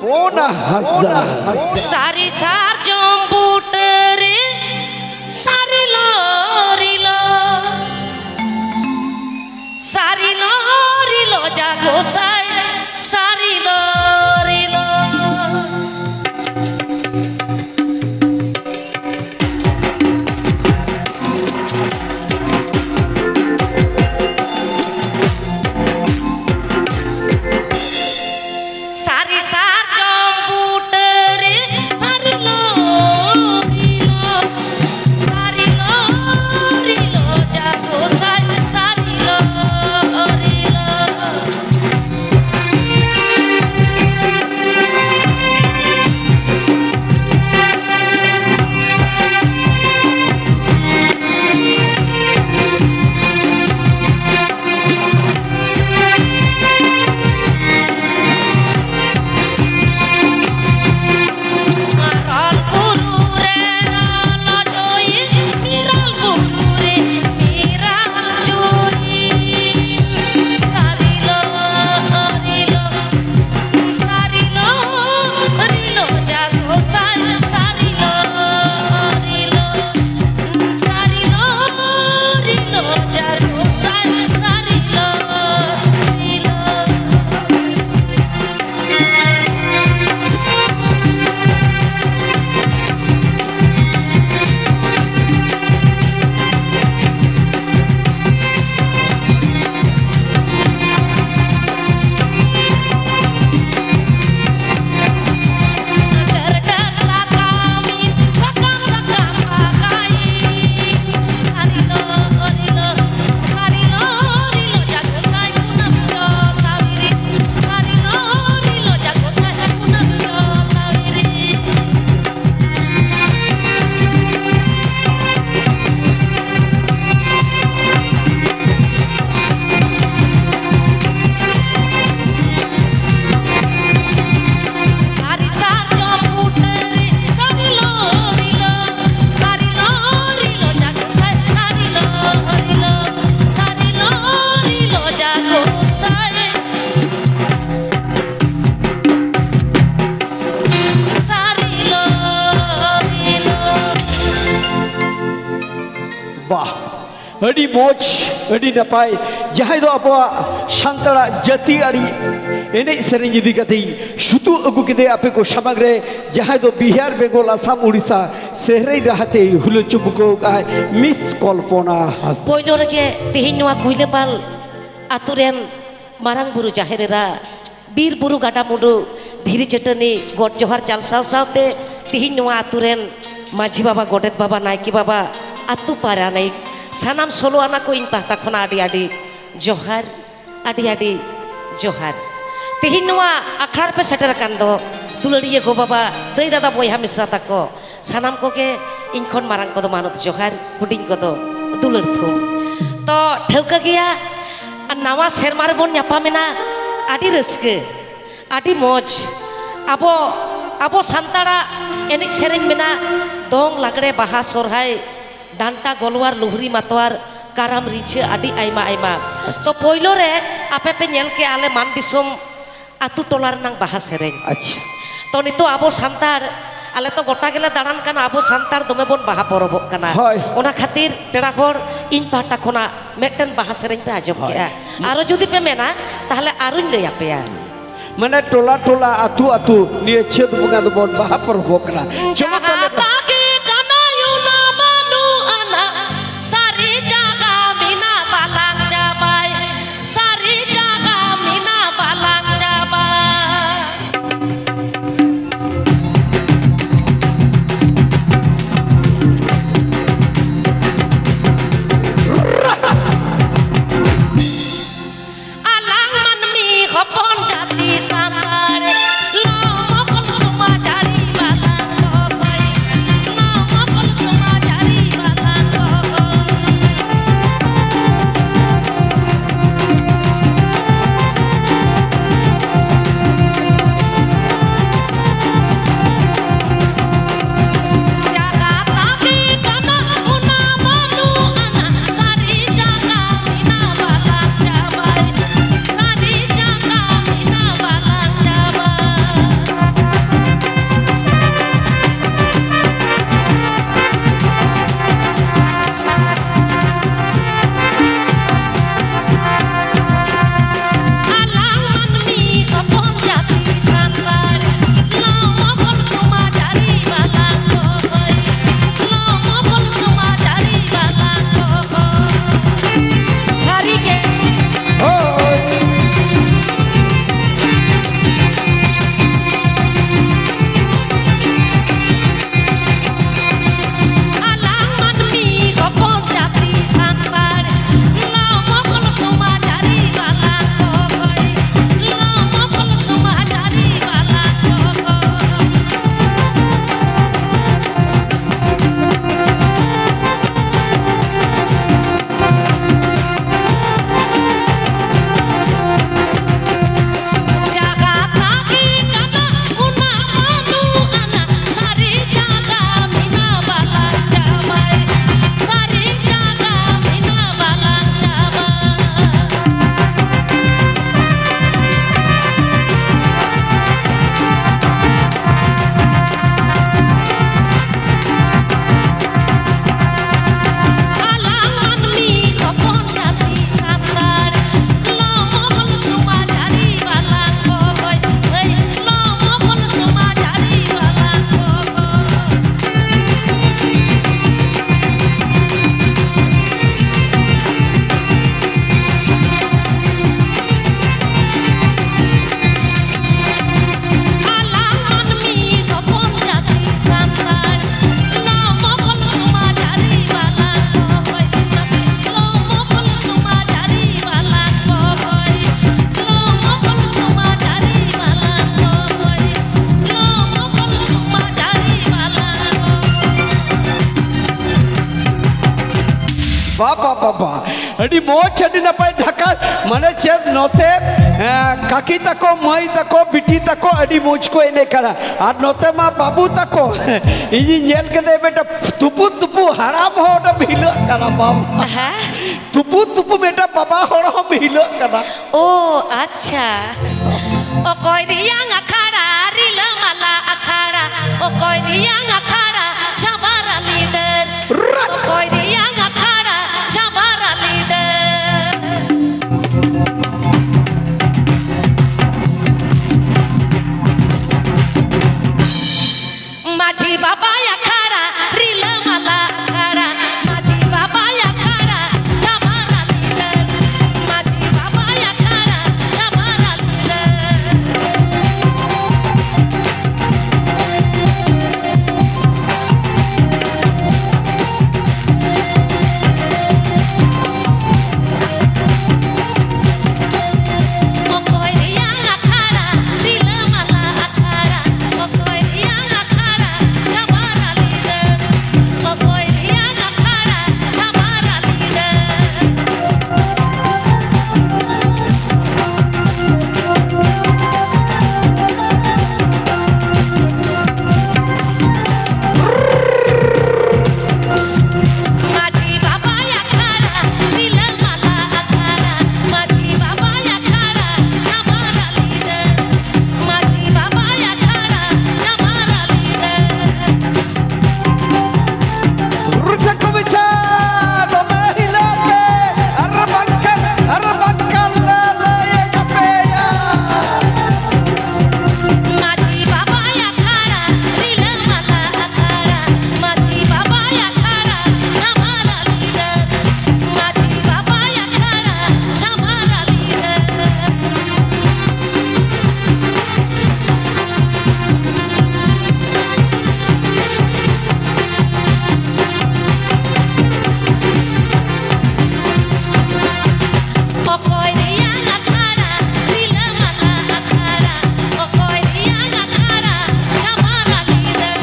Pona Hazza Sari sarjom butere Sari lorilo Sari lorilo jago saya Sari lorilo Sari sarjom butere Sari lorilo Sari lorilo jago saya Sari lorilo Maral guru re rala joy miral guru re miral joy Sari lorilo Sari lorilo jago saya Sari lorilo Sari lorilo jago saya Sari lorilo Terdas sakamin sakam pakai Sari lorilo jago saya punam tawiri Sari lorilo jago saya punam tawiri Sari sarjom butere Sari lorilo jago saya Sari lorilo jago saya Sari lorilo Wah Adi moj Adi napai Jahai do apa Santara jati ari Enek sering jadi kati Sutu agu kide ape ko samagre Jahai do Bihar Bengal Assam Odisha Sehrai rahate Hulu Chumuko Miss Kolpona Hazza Poino rege tihin noa kuilepal aturen marang buru jaherera bir buru gada mudu dhiri chetani god johar chal saw sawte tihin noa aturen माझी बाबा गोडेत बाबा Nike Baba atu paranai sanam solo anak ko intah takhona adi adi johar adi johar tihin noa akhar pe seter kando tulariye go baba dei dada boyha misra tako sanam ko ke inkhon marang ko do manut johar huding ko do dular thum to theuka gaya nawa sermar bon nyapamena adi reuske adi moj abo santara enik sereng mena dong lagre baha sorhai danta golwar luhri matwar karam riche adi aima aima to poilo re ape pe nyel ke ale man disom atu tolar nang baha sereng Acha to nito abo santar ale to gota gele daran kana abo santar dome bon baha porobok kana Hoy. ona khatir pera hor in pata khona meten baha sereng pe ajok ke aro jodi pe mena tahle aruñ lei apea Mana tola atu Nia ched bunga do bon Baha Pervokna Cuma jaga taki kana yuna manu ana sari jaga mina balang jabai sari jaga mina balang jabai alang manmi khopon jati santar lo mokol suma jari balang kokai बाबा अड़ी मोच अड़ी नपाय ढाका माने चेद नोते काकी तको माई तको बिटी तको अड़ी मोच को एने करा और नोते मा बाबू तको इजी नेल के दे बेटा तुपु तुपु हराम हो टा मिलो करा बाबा हाँ तुपु बेटा बाबा हो मिलो करा ओ अच्छा ओ कोई रियांग अखाड़ा रिला मला अखाड़ा ओ कोई रियांग अखाड़ा जबारा लीडर ओ कोई रियांग अखाड़ा जबारा लीडर माझी बाबा अखाड़ा रिला मला अखाड़ा माझी बाबा अखाड़ा जबारा लीडर माझी बाबा अखाड़ा जबारा लीडर ओ कोई रियांग अखाड़ा रिला मला अखाड़ा ओ कोई रियांग अखाड़ा जबारा लीडर ओ कोई रियांग अखाड़ा जबारा लीडर माझी बाबा अखाड़ा रिला मला अखाड़ा माझी बाबा अखाड़ा जबारा लीडर माझी बाबा अखाड़ा जबारा लीडर रुचक विचार महिला के अरबंकल ले ये कपेया माझी बाबा अखाड़ा रिला मला अखाड़ा माझी बाबा अखाड़ा जबारा लीडर माझी बाबा अखाड़ा जबारा लीडर ओ कोई रियांग अखाड़ा रिला मला अखाड़ा ओ कोई रियांग अखाड़ा जबारा लीडर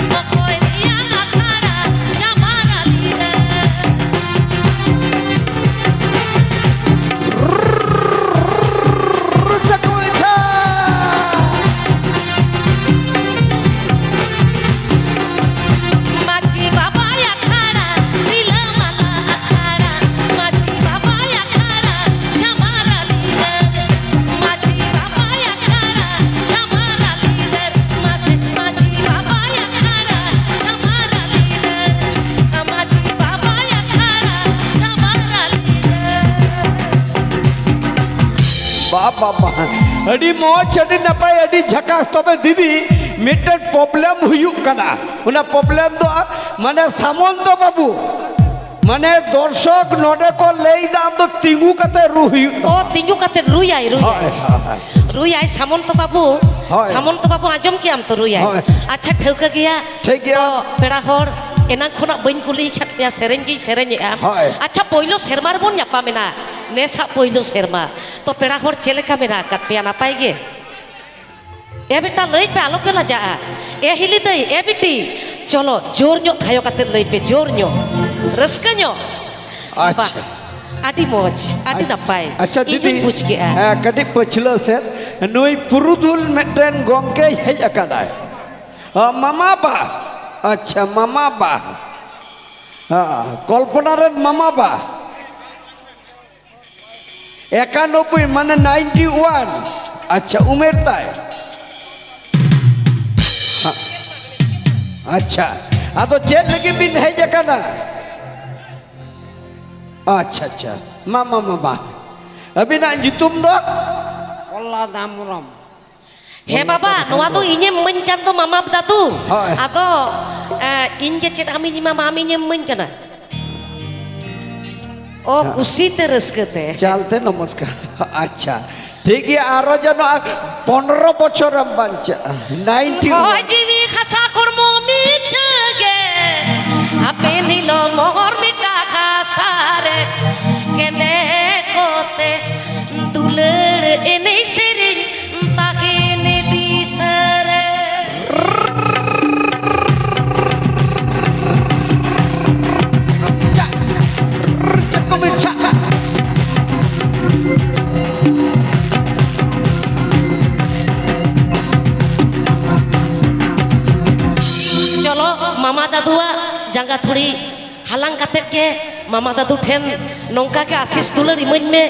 ओ कोई रियांग अखाड़ा जबारा लीडर रुचक विचार माझी बाबा अखाड़ा रिला मला अखाड़ा माझी बाबा अखाड़ा जबारा लीडर माझी बाबा अखाड़ा जबारा लीडर माझी बाबा अखाड़ा जबारा लीडर माझी बाबा अखाड़ा जबारा लीडर बाबा अड़ी मोच अड़ी नपाय अड़ी झकास तबे दीदी मिटन प्रॉब्लम हुयुक कना उना प्रॉब्लम दो माने सामंत बाबू माने दर्शक नोडे को लेई नाम दो तिंगु कते रुहि ओ तिंगु कते रुयाई रुयाई सामंत बाबू হয়। आजम की आम तो रुयाई হয়। अच्छा ठेवका गया ठीक गया। तो पेड़ा होर एना खोना बइन कुली खात पे सेरेंग की सेरेंग आम হয়। अच्छा पहिलो सेरमार बोन यापा मेना नेसा पहिलो सेरमा तो पेड़ा होर चेलेका मेना काट पे ना पाएगे ए बेटा लई पे आलो पेला जा ए हिली दई ए बेटी चलो जोर न्यो खायो काते लई पे जोर न्यो रस्का न्यो अच्छा। आदि मोज आदि नपाय अच्छा दीदी पूछ के कटी पछलो से नुई पुरुदुल मेटन गोंके हेज अकादाय मामा बा अच्छा मामा बा कल्पना रे मामा बा 91 माने 91 अच्छा उमेर ताय अच्छा आदो चेल लगी बिन हेज अकादा अच्छा अच्छा मामा मामा अभी ना जितुम दो Ola damuram. हे बाबा नवा तो इन्हें मन kan तो मामा बता तू হয়। atau inje cet ami ni mama ami nya मन kana oh kusi terus kete चलते नमस्कार अच्छा ठीक है आरो जनो 15 বছর বাঞ্চা 90 oh jiwi khasa kormo michge ape nilo mohor mita khasare kene kote duler ene sering takene disere jangga thuri halang katet ke mama dadu ten nongka ke asis dular imain me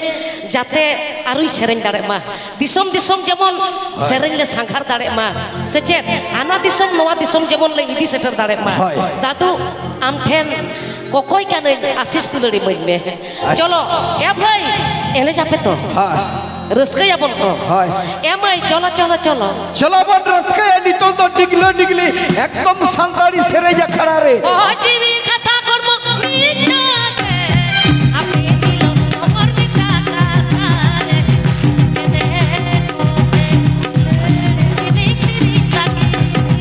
jate arui sereng dare ma disom jemon sereng le sangkar dare ma secet ana disom noa disom jemon le idi seter dare ma dadu am ten kokoi kane asis dular imain me cholo ya bhai ene jape to रस्कया बन को MI चलो चलो चलो चलो बन रस्कया नितो तो डिगली एकदम संताड़ी सेरे जा खड़ा रे ओ जीवी खसा कर्म मीछा के अपने दिलो मोर मिटा सारे केने को दे श्री ताकी केने को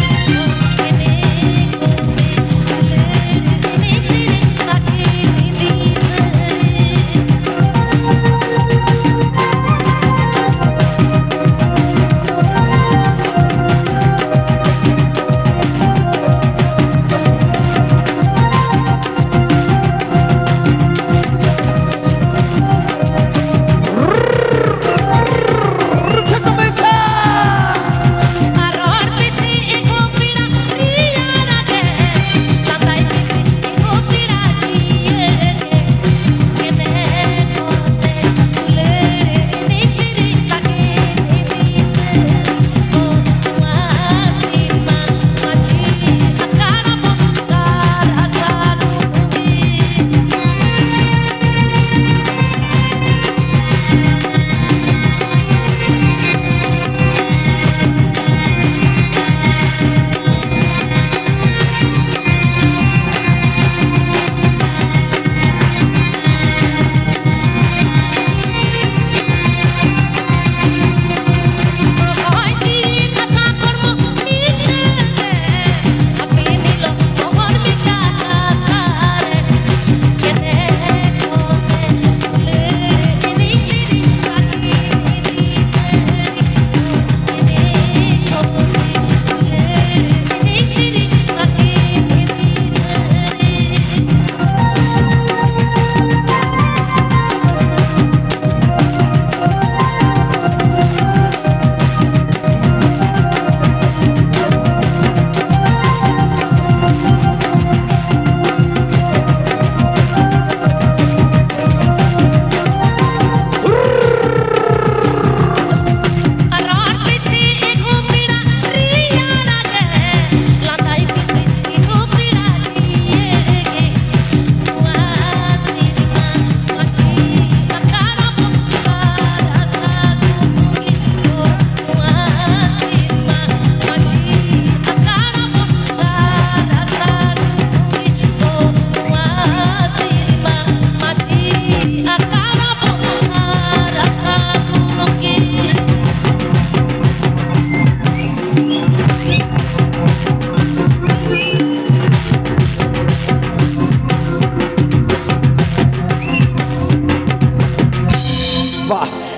दे श्री ताकी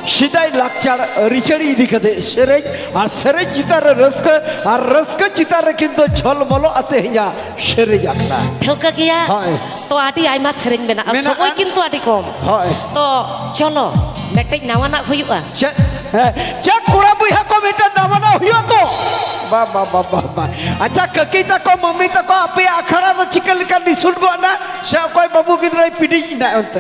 सिदाई लाकचार रिचड़ी इदी कते सेरेज और सेरेज चितार रस्क और रस्क चितार किंतु झलमलो आते हिया सेरेज आखना ठोका गया तो आदि आइमा सेरेज मेना समय किंतु आदि कम तो चलो मेटेक नावाना हुयुआ चा कोड़ा बुया को बेटा नावाना हुयो तो बा बा बा बा बा अच्छा ककी तको मम्मी तको आपे आखड़ा तो चिकन का निसुन गोना से कोई बाबू गिद्रा पिडी ना अंत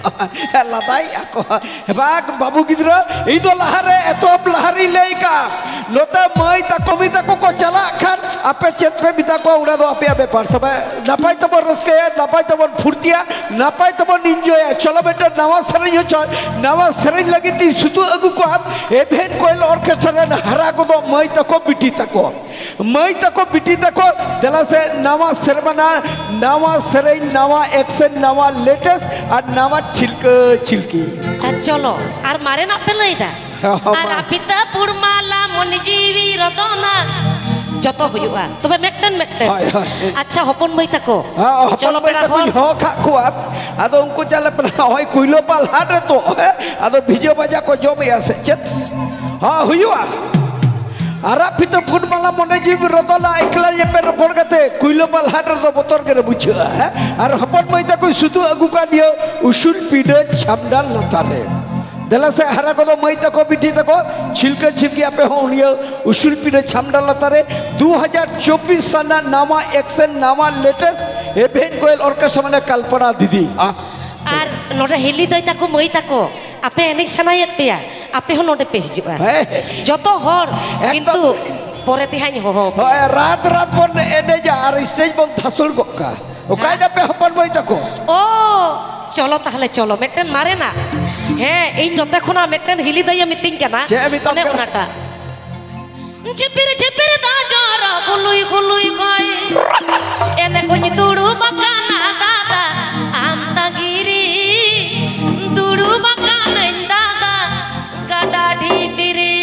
लादाई ako bag babu gidra itu lahare etop lahari leika nota mai tako mi tako ko chala khan ape chetpe bita ko ura do ape ape par tobe napai tobo raske napai tobo furtia napai tobo enjoy cholo beta nawa sereng chol nawa sereng lagi ti sutu agu ko ap event koil orchestra na hara ko do mai tako biti tako dela se nawa sermana nawa sereng nawa action nawa latest और नावा चिल्की चलो और मारे ना पे लई दा और अपिता पुरमाला मन जीवी रदना जतो हुआ तबे मेक्टन अच्छा हपन मई तको चलो बेटा कुछ हो खा खुआत आदो उनको चले पना होय कुइलो पाल हाट रे तो आदो भिजो बजा को जो में आसे चत हां हुआ आरा फितो फुटमाला मने जीव रदला एकला ये पे रपड़ कते कुइलो पाल हाट रे तो बोतर के बुझो है और हपन मई तको सुतु अगु का दियो उसुल पीडे छामडाल नतारे देला से हरा को मई तको बिटी तको छिलके छिपकी आपे हो उनिया उसूल पीड़े छामडा लतारे 2024 सना नामा एक्शन नामा लेटेस्ट इवेंट गोयल ऑर्केस्ट्रा माने कल्पना दीदी আর নডে হেলি দই তাকো মই তাকো আপে এনে সানাই পেয়া আপে হ নডে পেজ জিবা যত হর কিন্তু পরে তিহাই হো रात रात बन एने जा আর স্টেজ বন থাসুল গকা ও কাইনা পে হপন মই তাকো ও চলো তাহলে চলো মেটেন মারে না হ্যাঁ এই নতে খনা মেটেন হিলি দই মিটিং কেনা মানে ওনাটা ঝিপির ঝিপির দা জরা গুলুই গুলুই কই এনে কই তুড়ু বাকানা দাদা আমদাগিরি তুড়ু বাকানা দাদা গাডা ঢিপিরি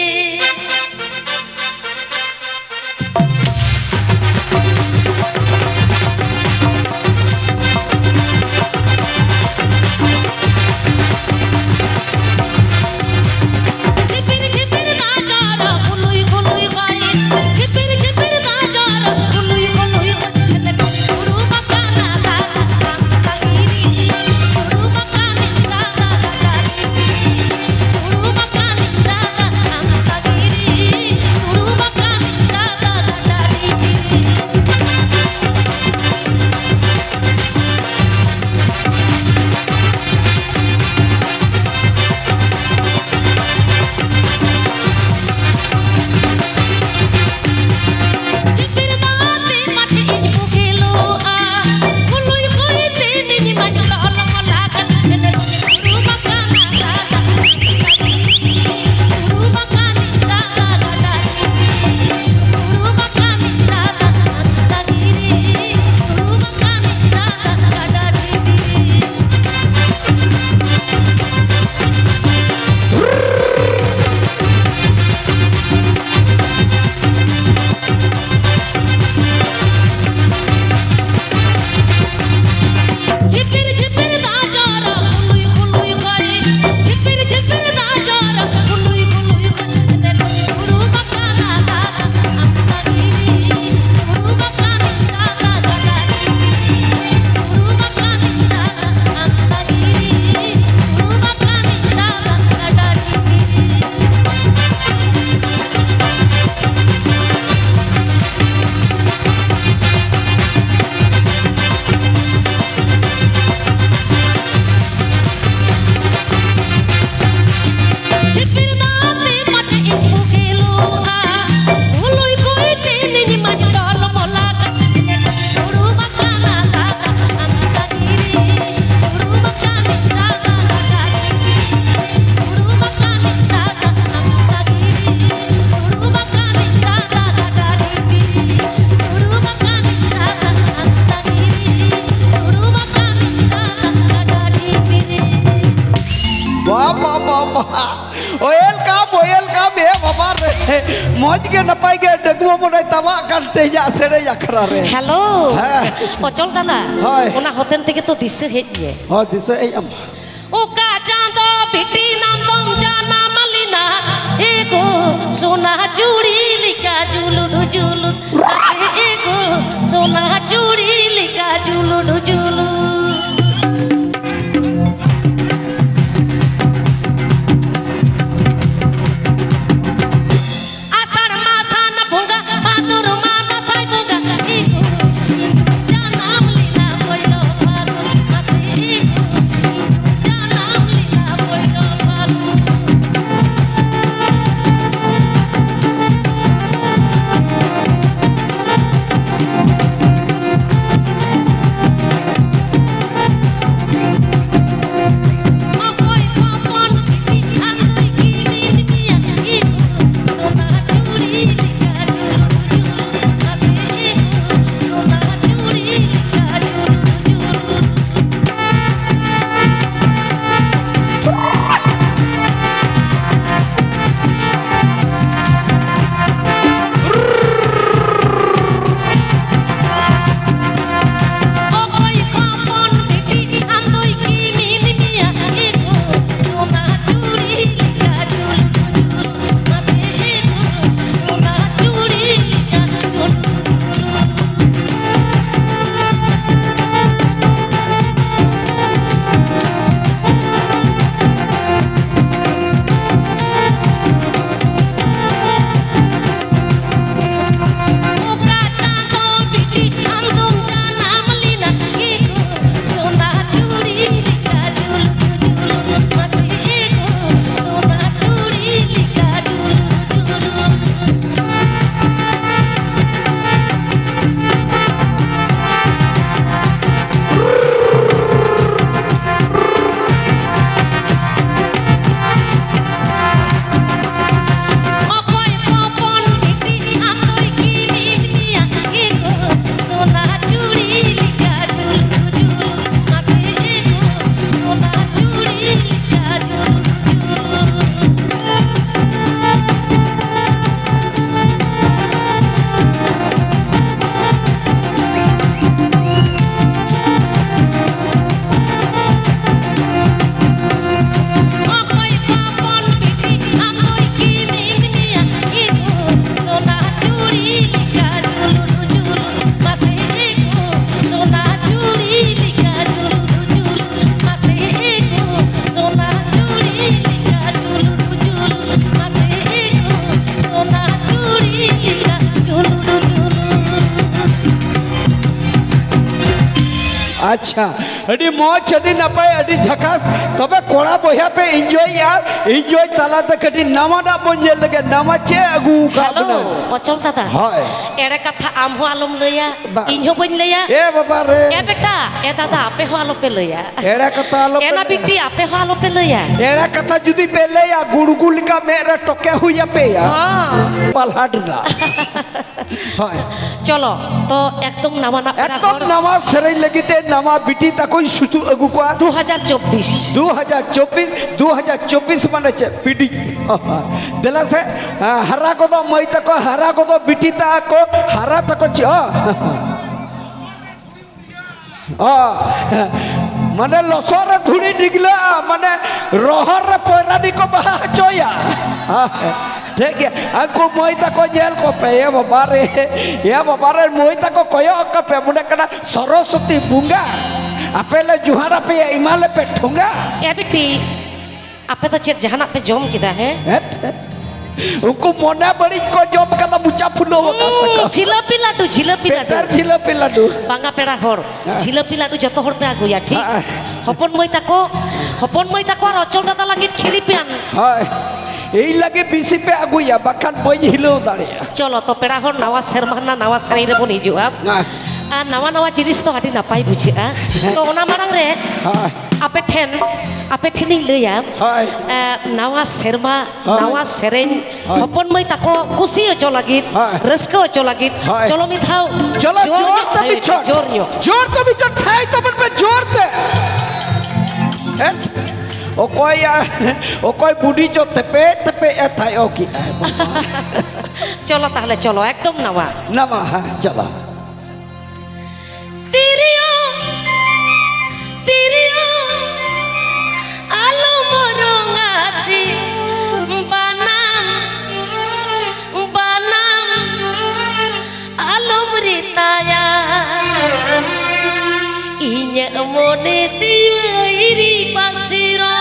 वेलकम ए बाबा रे मौज के नपाई के डगमो मोने तवा करते जा सेरे याखरा रे हेलो অচল দাদা ওনা হোটেল থেকে তো দিছে হেইয়ে দিছে এই ও কা চাঁদ বিটি নন্দম জানা মালিনা এগো সোনা চুড়ি লিকা জুলুডু জুলু এগো সোনা চুড়ি লিকা জুলুডু জুলু अच्छा अड़ी मौज अड़ी नपाय अड़ी झकास तबे कोड़ा बोया पे एंजॉय यार एंजॉय ताला तक अड़ी नवा ना बन लगे नवा चे अगू का हेलो अचल दादा हाय एड़े कथा आम हो आलम लया बा। इन हो बन लया ए बाबा रे ए बेटा ए दादा आपे हो आलो पे लया एड़ा कथा आलो ए ना बिटी आपे हो आलो पे लया एड़ा कथा जुदी पेले या गुड़गुल का मेरा टोके हुई पे या हाँ पलहाडना हाय चलो तो एकदम नवा ना पेरा एकदम नवा सरे लगिते नवा बिटी तकोई सुतु अगु को 2024 2024 माने चे बिटी देला से हरा को दो मई तको हरा को दो बिटी तको हरा तको च माने लसर धुड़ी निकला माने रोहर पैरानी को बहा चोया ठीक है अंको मई तको जेल को पे ये बाबा रे मई तको कोयो को पे मुने कना सरस्वती बुंगा अपेले जुहारा पे इमाले पे ठुंगा ए बेटी आपे तो चेक जहां पे जॉम किदा है उनको मोना बड़ी को जॉब का मुचा फुलो झिलपी लाडू बांगा पेड़ा हर झिलपी लाडू जतो हरते आगुया ठीक हपन मई ताको और अचल दादा लगी खिली पियान हाय এই লাগে বিসি पे আগুয়া বাকান বই হিলো দাঁড়িয়া चलो तो पेड़ा हर नवा शर्मा नवा सरी रे बन हिजुआ आ नवा नवा जिनिस तो आडी नापाई बुझिया तो ओना मारंग रे हाय आपे ठेनिंग लैया हाय नवा शर्मा नवा सेरेन हपन मई ताको खुशी अचो लगी रस्को अचो लगी चलो मिथाओ चलो जोर तो बिछोड़ जोर तो बिछोड़ ठाई तो बन पे जोर ते ओ कोई बुढ़ी जो तपे एथा ओकी चलो ताहले चलो एकदम नवा नवा हाँ चला तिरियो आलो मोरंगासी बानाम आलो मृताया इnya mone tiwiri pasira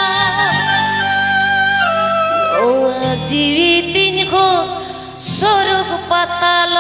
जीवितिन को स्वर्ग पाताल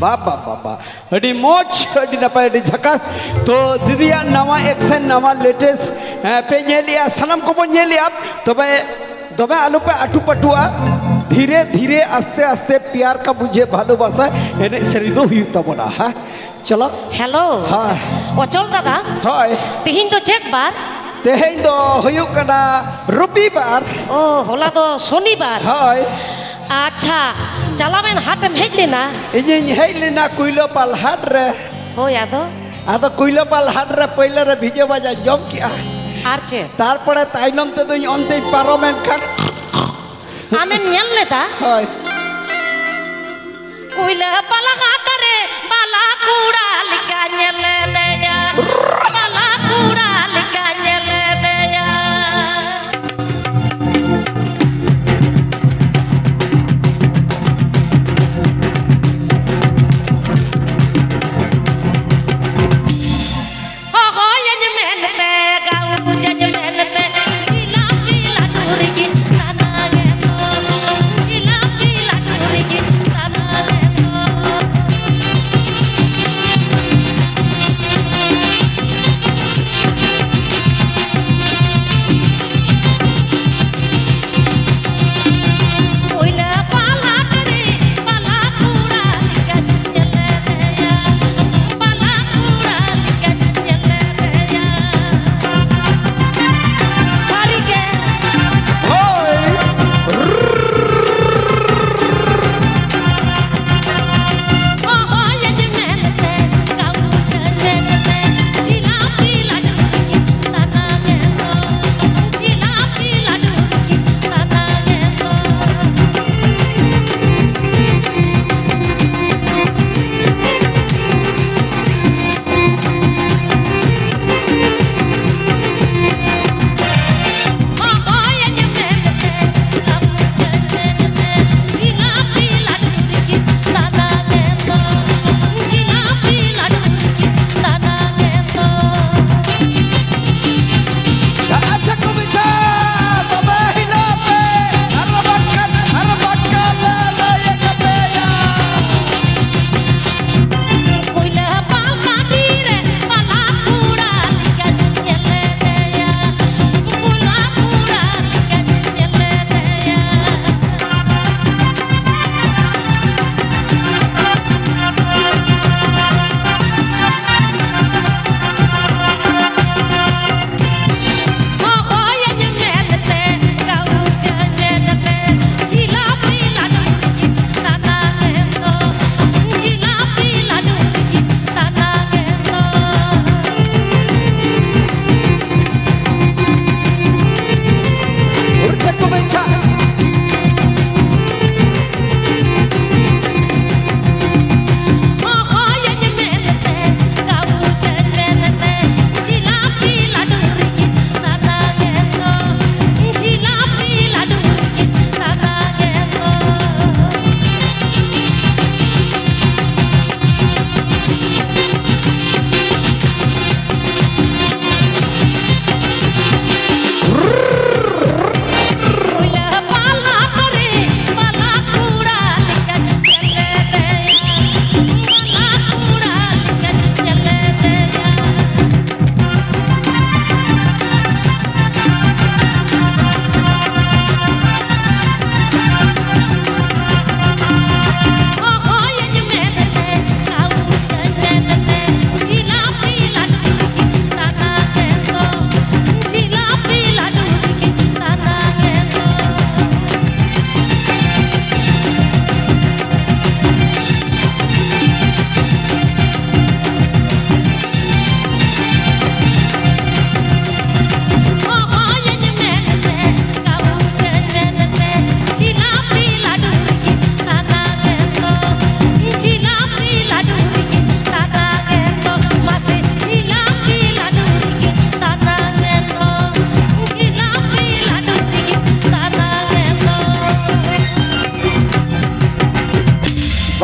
बाबा बाबा अड़ी मोच अड़ी नपाय अड़ी झकास तो दीदिया नवा एक्शन नवा लेटेस्ट पे नेलिया सनम को बन नेलिया तबे तबे आलू पे आटू पटुआ धीरे धीरे आस्ते आस्ते प्यार का मुझे भालोबासा एने सेरी दो हुई तबना हा चलो हेलो हाँ अचल दादा हाय तिहिन तो चेक बार तेहें दो हुयुक कना रविवार ओ होला तो शनिवार हाय अच्छा चलावेन हाट में हेज लेना इजिन हेज लेना कुइलो पाल हाट रे हो यादो आदो कुइलो पाल हाट रे पहले रे भिजे बाजा जम किया आरचे तारपरे ताइनम ते दुई अन्ते पारोमेन खान आमेन नेल लेता हाय कुइला पाला हाट रे बाला कूड़ा लिका नेल देया बाला कूड़ा लिका नेल देया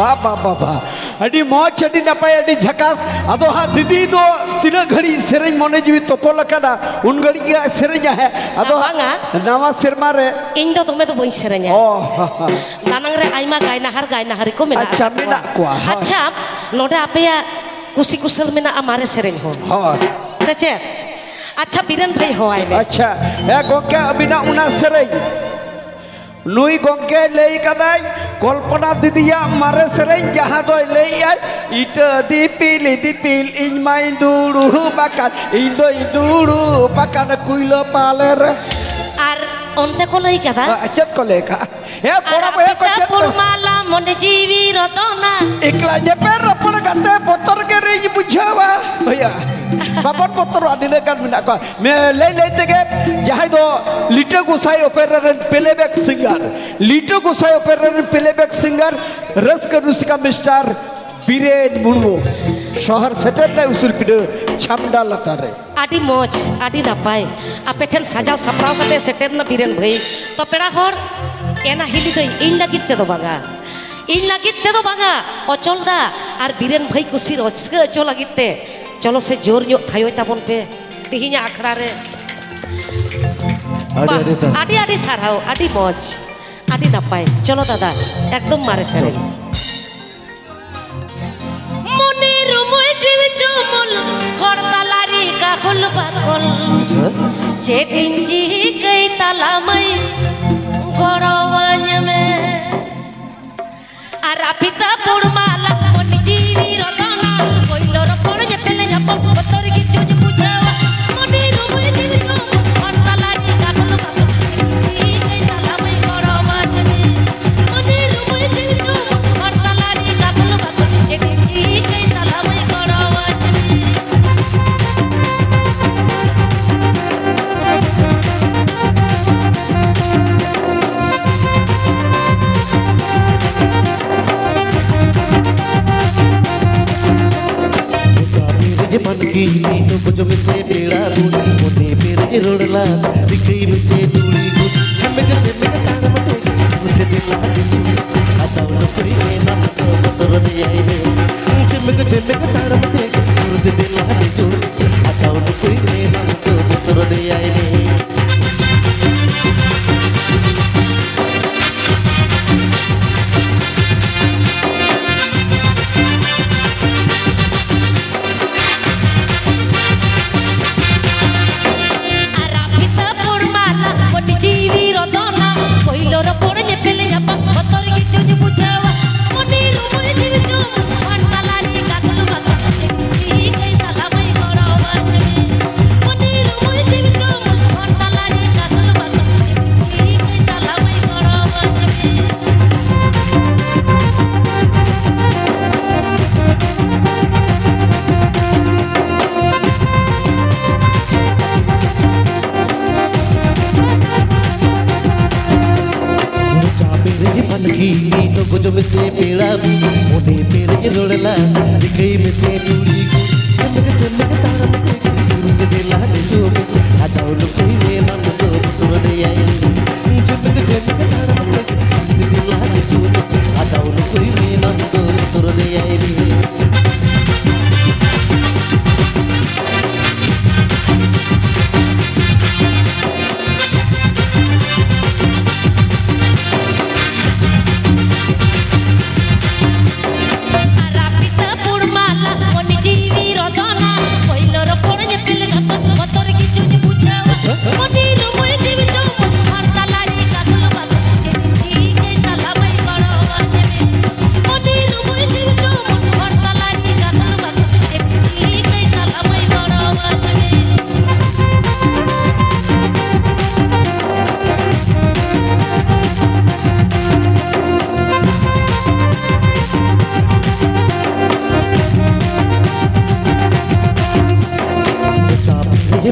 बाबा अड़ी मौज अड़ी नपाय अड़ी झकास अदो हा दीदी दो तीना घड़ी सेरें मोने जीवी तोपोल कदा उन घड़ी के सेरें है अदो नवा सिरमा रे इन दो तुम्हें तो बई सेरें ओ नानंग रे आइमा गायना हरी को मेना अच्छा मेना कुआ अच्छा नोडे आपे या कुसी कुशल मेना हमारे सेरें हो हाँ सचे अच्छा बीरन भाई हो आए में अच्छा ए गोके अबिना उना सेरें नुई गोके लेई कदाई कल्पना दीदिया मारे सेरें जहाँ दो लेई आई इट दीपिल इन माई दूरू बाकान इन दूरू बाकान कुइलो पालेर आर ओंते को लई कदा अच्छा को लेका ए पोड़ा पे को चेत पुरमाला मन जीवी रतना एकला जे पे रपड़ गते बोतर के रे बुझावा भैया बाबर बोतर आदिने कान मिना को मैं ले तेगे जहां दो लिटो गुसाई ओपेररन प्लेबैक सिंगर लिटो गुसाई ओपेररन प्लेबैक सिंगर रस का रुसिका मिस्टर बीरेन मुर्मू शहर सेटेल ले उसूल पिडो छामडा लतारे आदि मोच आदि नापाय आपे ठेन साजाव सपराव कते सेटेल ना बीरेन भाई तो पेड़ा होर एना हिली दई इन लागित ते दो बांगा अचल दा आर बीरेन भाई कुसी रचके अचल लागित ते चलो से जोर ᱧᱚᱜ थायो ताबन पे तिहिना आखड़ा रे आदि आदि साराव आदि मोज आदि नापाय चलो दादा एकदम मारे सरे मने रुमय जीव चमल हड़तालारी काकुल बाकुल चेक इंजी कई तालामय गड़वान में आरापिता पुरमाला मन जीवी रतना कोइलो रपण जेतेले जाप बतर की चोज बुझावा मने रुमय जीव चमल हड़तालारी काकुल बाकुल कई तालामय गड़वान में मने रुमय जीव चमल हड़तालारी काकुल बाकुल चेक इंजी कई तालामय गड़वान मन की तो कुछ मिसे पेड़ा दूध मोने पेरे रोडला दिखई मिसे दूली गुड छमक तार मते मुझे दिला दे आता न कोई ना तो बतर दे आई में छमक तार मते मुझे दिला दे आता न कोई ना तो बतर दे आई में जीवी रतना कोइलो रपड़ जेतेले जाप बतर की चोज बुझावा मने रुमय जीव चमल हड़तालारी काकुल बाकुल चेकी कई तालामय गड़वान मने रुमय जीव चमल हड़तालारी काकुल बाकुल चेकी कई तालामय गड़वान तो कुछ मिसे पेड़ा मोने पेरे रोडला दिखई मिसे दूली गुड छमक तार मते मुझे दिला दे आता न कोई ना तो बतर दे आई छमक तार मते मुझे दिला दे आता न कोई ना तो बतर दे आई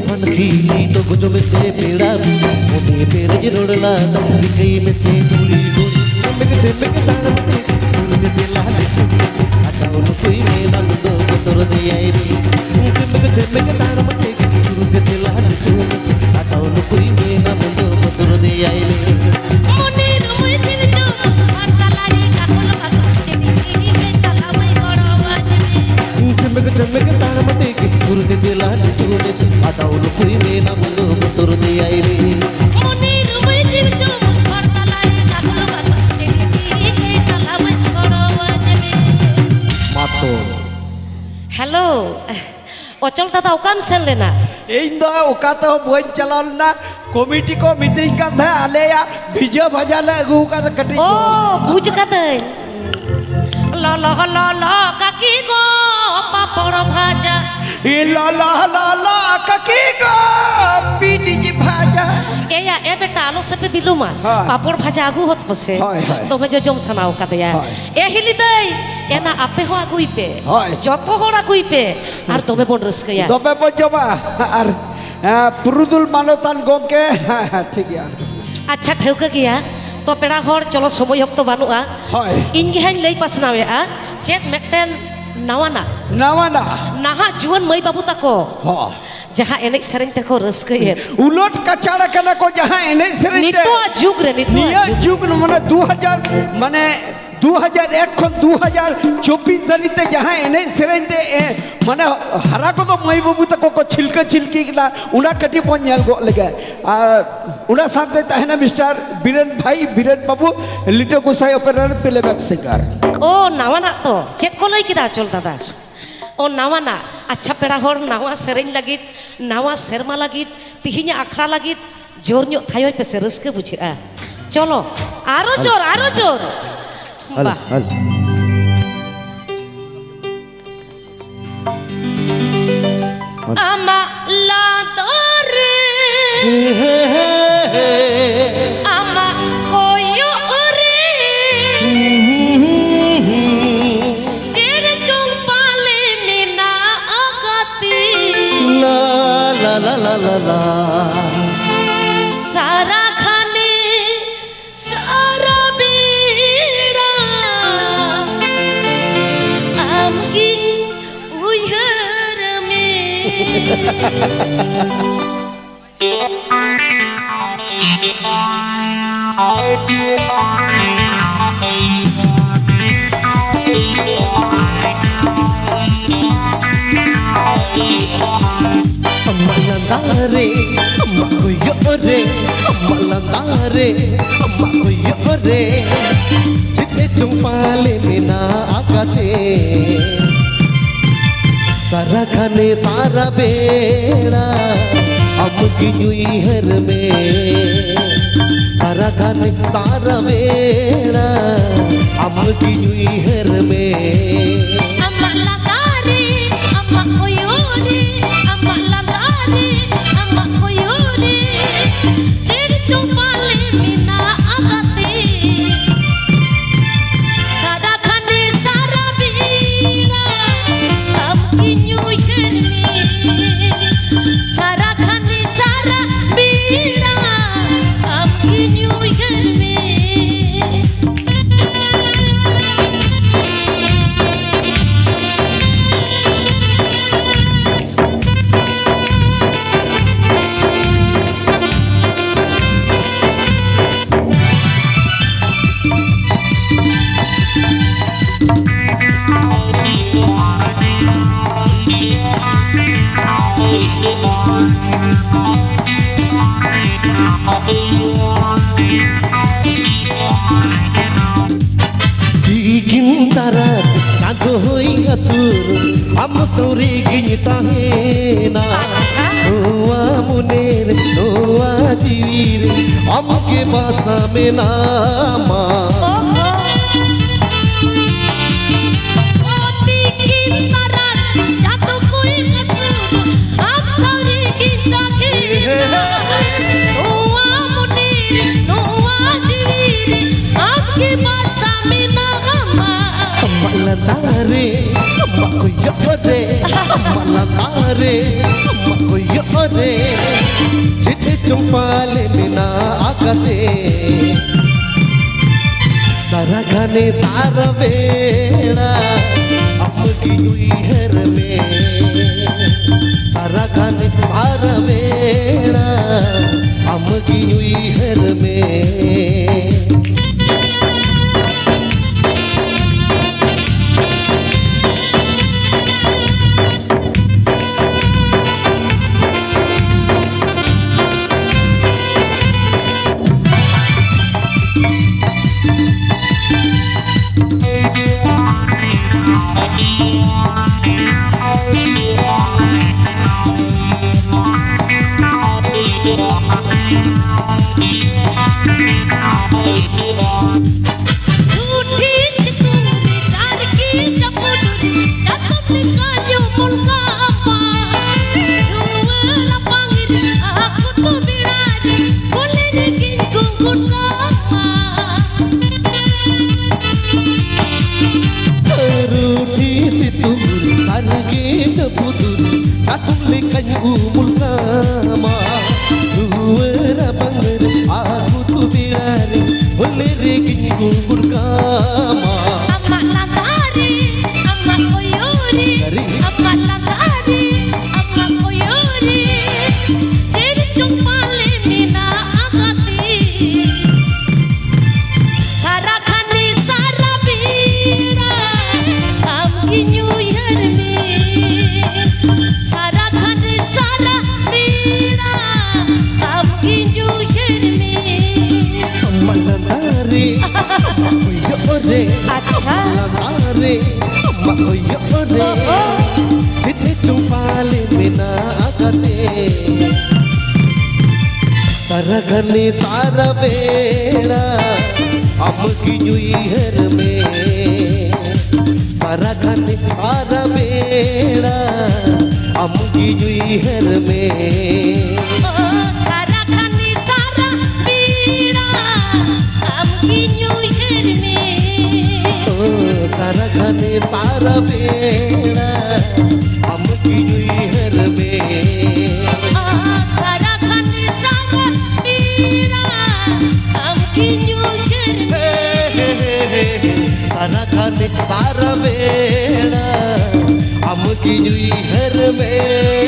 मन की तो कुछ मिसे पेड़ा मोने पेरे रोडला दिखई मिसे दूली गुड छमक तार मते मुझे दिला दे आता न कोई ना तो बतर दे आई छमक तार मते मुझे दिला दे आता न कोई ना तो बतर दे आई मने रुमय जीव चमल हड़तालारी काकुल बाकुल चेकी చెమ్మెక తాళమతేకి కురుది దిలాలి చూడే అదవులు కుయి మేన ముందు ముతురుది ఐరే మునీరు వైజివ్ చో పడతలాయి కసలు బస్ ఎకి తలమై కొడవనే మాతో हेलो अचल दादा ओकाम सेन लेना इन दो उकाते हो बोझ चलाल ना कमिटी को मीटिंग का था आले या भिजो भजा ले अगू का कटी ओ बुझ कते ला ला ला ला काकी गो पापड़ भाजा ई ला ला ला ला ककी को पीटी जी भाजा ए या ए बेटा आलो सब बिलु मा हाँ। पापड़ भाजा आगू होत पसे हाय, हाय। तो मैं जो जम सनाओ का दया हाय। ए हिली दई एना आपे हो आगुई पे हाय। जतो हो आगुई पे आर तोमे बोन रसकया तबे बजबा और पुरुदुल मानोतान गोम के ठीक है अच्छा ठेवका गया तो पेड़ा हर चलो समय हक्तो बानुआ हाय इन गे हाई लई पासनावे आ चेक मेकटेन नवाना नवाना नाहा जुवन मई बाबू ताको हाँ जहाँ एनेक सेरेंग तको रसकये उलट कचाड़ा कना को जहाँ एने सरे नितो जुग रे नितो निया जुग माने 2000 माने 2001 खन 2024 धरिते जहाँ एने सेरेंते माने हरा को तो मई बाबू तक को छिलका छिलकी ला उना कटी पन नेल गो लगे उना साथे तहना मिस्टर बीरेन भाई बीरेन बाबू लिटो गुसाई ऑपरेटर प्लेबैक सिंगर ओ नवाना तो चेक को लई किदा चल दादा ओ नवाना अच्छा पेड़ा हर नवा सेरेंग लगित नवा सेरमा लगित तिहिnya आखड़ा लगित जोर ᱧᱚᱜ थायोय पे रसके बुझा चलो आरो जोर हल बा हल ama ladore ama koyo ore cer chung pale mina agati la la la la la la sara khane sara bira amgi uyhar me అమ్మలందారే అమ్మకు యొరే అమ్మలందారే అమ్మకు యొరే చిట్టే చుంపాలే మినా ఆగతే सारा खाने सारा बेड़ा अमकी जुई हर में सारा खाने सारा बेड़ा अमकी जुई हर में amma ladare amma koyore amma ladare amma koyore cer chung pale mina agate sara khane sara bira amki nyuyer me sara khane sara bira amki nyuyer me bikin tarat kago hoi ngasur am sore gini tahena noa muner noa jiwir am ke basa में nama Malantare, makku yore, malantare, makku yore, chitte chumpale mina agate, sara khane sara beda, amki jui her mein, sara khane sara beda, amki jui her mein. mak hoyo ore sini cumpale mena agate saragane sara beda amki jui her में saragane sara beda amki jui her में सारा खाने सारा पीड़ा हमकी newer में saragane sara beda amki jui her में सारा खाने सारा पीड़ा हमकी न्यूयर में saragane sara beda amki jui her में